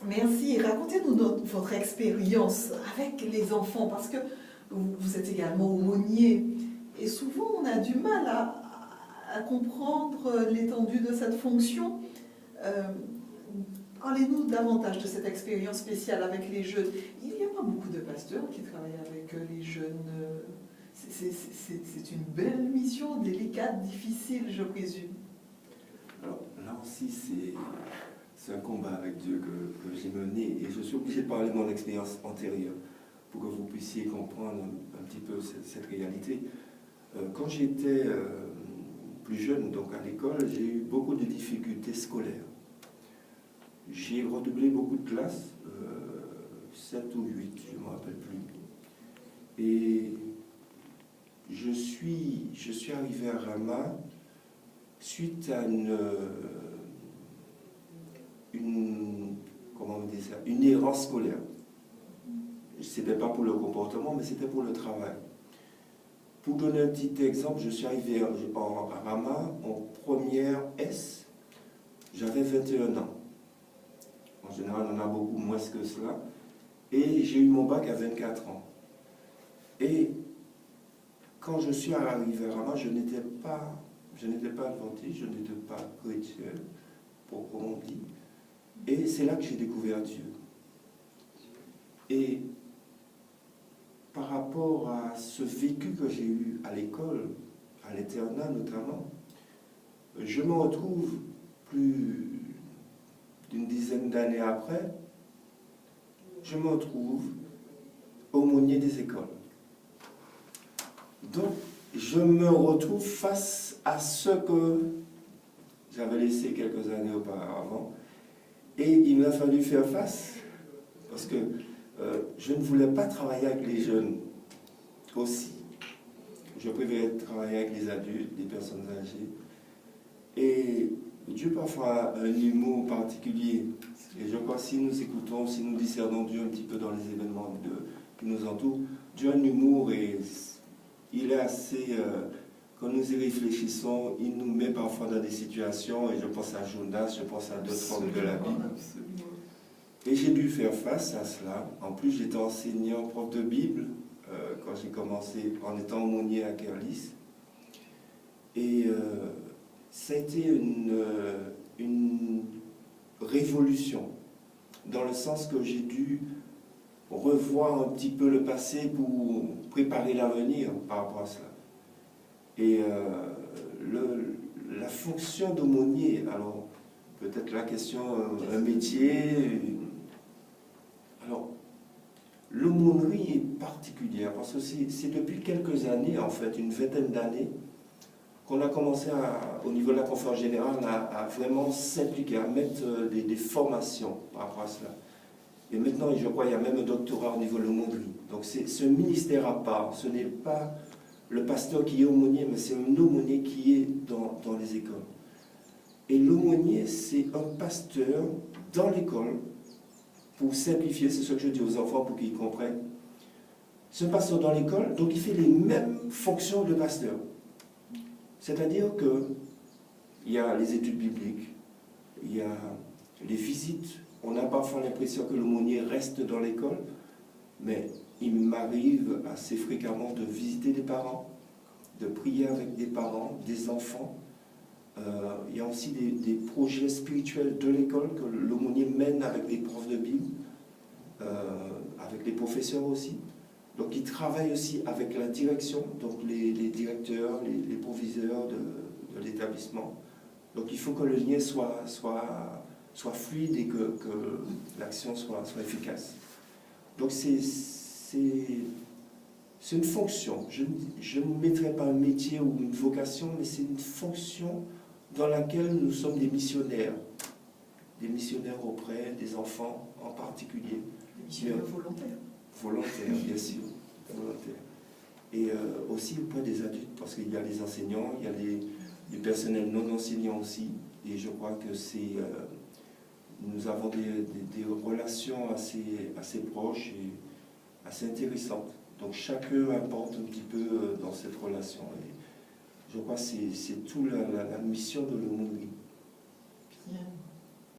Merci. Racontez-nous votre expérience avec les enfants, parce que vous êtes également aumônier. Et souvent, on a du mal à comprendre l'étendue de cette fonction. Euh, Parlez-nous davantage de cette expérience spéciale avec les jeunes. Il n'y a pas beaucoup de pasteurs qui travaillent avec les jeunes. C'est une belle mission, délicate, difficile, je présume. Alors là aussi, c'est un combat avec Dieu que j'ai mené et je suis obligé de parler de mon expérience antérieure pour que vous puissiez comprendre un petit peu cette réalité. Quand j'étais plus jeune, donc à l'école, j'ai eu beaucoup de difficultés scolaires. J'ai redoublé beaucoup de classes, 7 ou 8, je ne me rappelle plus. Et je suis arrivé à Rama suite à comment on dit ça, une errance scolaire. Ce n'était pas pour le comportement, mais c'était pour le travail. Pour donner un petit exemple, je suis arrivé à Rama en première S, j'avais 21 ans. En général, on en a beaucoup moins que cela. Et j'ai eu mon bac à 24 ans. Et quand je suis arrivé à Rama, je n'étais pas adventiste, je n'étais pas chrétien, pour comme on dit. Et c'est là que j'ai découvert Dieu. Et par rapport à ce vécu que j'ai eu à l'école, à l'internat notamment, je me retrouve plus d'une dizaine d'années après, je me retrouve aumônier des écoles. Donc, je me retrouve face à ce que j'avais laissé quelques années auparavant. Et il m'a fallu faire face, parce que je ne voulais pas travailler avec les jeunes aussi. Je préférais travailler avec les adultes, les personnes âgées. Et Dieu parfois a un humour particulier. Et je crois que si nous écoutons, si nous discernons Dieu un petit peu dans les événements qui nous entourent, Dieu a un humour et il est assez... quand nous y réfléchissons, il nous met parfois dans des situations, et je pense à Jonas, je pense à d'autres hommes de la Bible. Et j'ai dû faire face à cela. En plus, j'étais enseignant, prof de Bible, quand j'ai commencé en étant aumônier à Kerlis. Et ça a été une révolution, dans le sens que j'ai dû revoir un petit peu le passé pour préparer l'avenir par rapport à cela. Et la fonction d'aumônier, alors peut-être la question, un métier. Alors, l'aumônerie est particulière parce que c'est depuis quelques années, en fait, une vingtaine d'années, qu'on a commencé au niveau de la conférence générale à vraiment s'impliquer, à mettre des formations par rapport à cela. Et maintenant, je crois qu'il y a même un doctorat au niveau de l'aumônerie. Donc c'est ce ministère à part, ce n'est pas le pasteur qui est aumônier, mais c'est un aumônier qui est dans les écoles. Et l'aumônier, c'est un pasteur dans l'école, pour simplifier, c'est ce que je dis aux enfants pour qu'ils comprennent. C'est un pasteur dans l'école, donc il fait les mêmes fonctions de pasteur. C'est-à-dire qu'il y a les études bibliques, il y a les visites. On a parfois l'impression que l'aumônier reste dans l'école, mais il m'arrive assez fréquemment de visiter des parents, de prier avec des parents, des enfants. Il y a aussi des projets spirituels de l'école que l'aumônier mène avec des profs de Bible, avec les professeurs aussi. Donc il travaille aussi avec la direction, donc les directeurs, les proviseurs de l'établissement. Donc il faut que le lien soit fluide et que l'action soit efficace. Donc c'est une fonction. Je ne mettrai pas un métier ou une vocation, mais c'est une fonction dans laquelle nous sommes des missionnaires auprès des enfants en particulier. Des missionnaires volontaires. Volontaires, bien sûr, volontaires. Et aussi auprès des adultes, parce qu'il y a les enseignants, il y a les personnels non enseignants aussi, et je crois que nous avons des relations assez proches et assez intéressantes. Donc chacun apporte un petit peu dans cette relation. Et je crois que c'est toute la mission de l'aumônerie. Bien.